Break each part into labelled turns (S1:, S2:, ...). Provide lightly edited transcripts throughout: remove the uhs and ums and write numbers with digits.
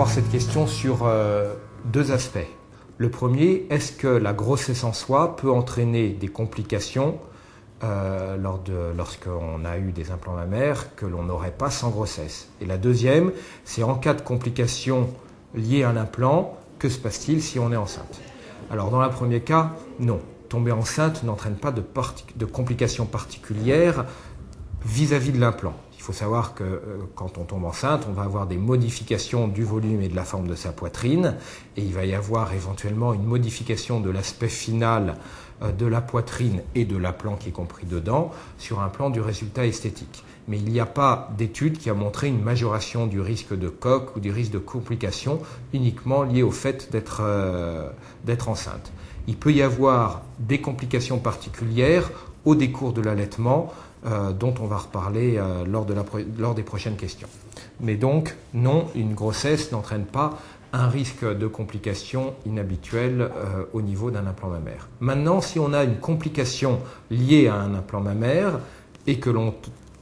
S1: cette question sur deux aspects. Le premier, est-ce que la grossesse en soi peut entraîner des complications lorsqu'on a eu des implants mammaires que l'on n'aurait pas sans grossesse? Et la deuxième, c'est en cas de complications liées à l'implant, que se passe-t-il si on est enceinte? Alors dans le premier cas, non. Tomber enceinte n'entraîne pas de complications particulières vis-à-vis de l'implant. Il faut savoir que quand on tombe enceinte, on va avoir des modifications du volume et de la forme de sa poitrine, et il va y avoir éventuellement une modification de l'aspect final de la poitrine et de l'implant qui est compris dedans sur un plan du résultat esthétique. Mais il n'y a pas d'étude qui a montré une majoration du risque de coque ou du risque de complications uniquement liées au fait d'être enceinte. Il peut y avoir des complications particulières au décours de l'allaitement, dont on va reparler lors des prochaines questions. Mais donc, non, une grossesse n'entraîne pas un risque de complications inhabituelles au niveau d'un implant mammaire. Maintenant, si on a une complication liée à un implant mammaire et que l'on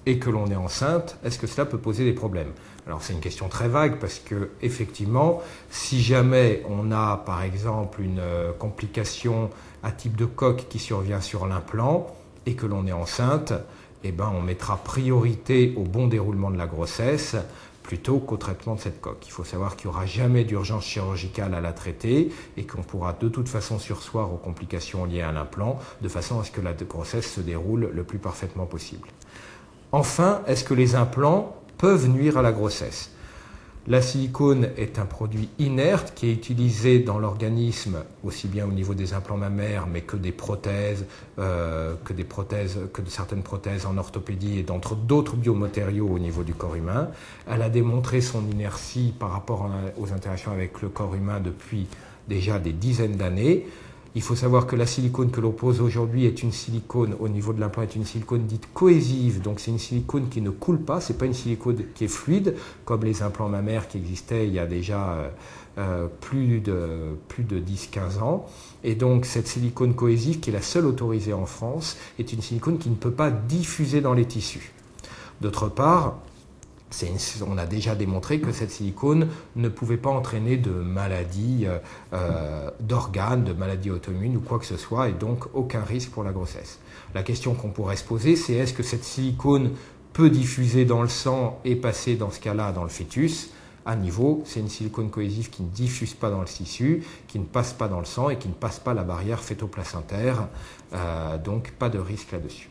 S1: est enceinte, est-ce que cela peut poser des problèmes? Alors c'est une question très vague parce que effectivement, si jamais on a par exemple une complication à type de coque qui survient sur l'implant et que l'on est enceinte, eh ben, on mettra priorité au bon déroulement de la grossesse plutôt qu'au traitement de cette coque. Il faut savoir qu'il n'y aura jamais d'urgence chirurgicale à la traiter et qu'on pourra de toute façon surseoir aux complications liées à l'implant de façon à ce que la grossesse se déroule le plus parfaitement possible. Enfin, est-ce que les implants peuvent nuire à la grossesse? La silicone est un produit inerte qui est utilisé dans l'organisme aussi bien au niveau des implants mammaires, mais que des prothèses, que de certaines prothèses en orthopédie et d'autres biomatériaux au niveau du corps humain. Elle a démontré son inertie par rapport aux interactions avec le corps humain depuis déjà des dizaines d'années. Il faut savoir que la silicone que l'on pose aujourd'hui est une silicone, au niveau de l'implant, est une silicone dite cohésive. Donc c'est une silicone qui ne coule pas, ce n'est pas une silicone qui est fluide, comme les implants mammaires qui existaient il y a déjà plus de 10-15 ans. Et donc cette silicone cohésive, qui est la seule autorisée en France, est une silicone qui ne peut pas diffuser dans les tissus. D'autre part, on a déjà démontré que cette silicone ne pouvait pas entraîner de maladies d'organes, de maladies auto-immunes ou quoi que ce soit, et donc aucun risque pour la grossesse. La question qu'on pourrait se poser, c'est est-ce que cette silicone peut diffuser dans le sang et passer dans ce cas-là dans le fœtus? À niveau, c'est une silicone cohésive qui ne diffuse pas dans le tissu, qui ne passe pas dans le sang et qui ne passe pas la barrière fœto-placentaire, donc pas de risque là-dessus.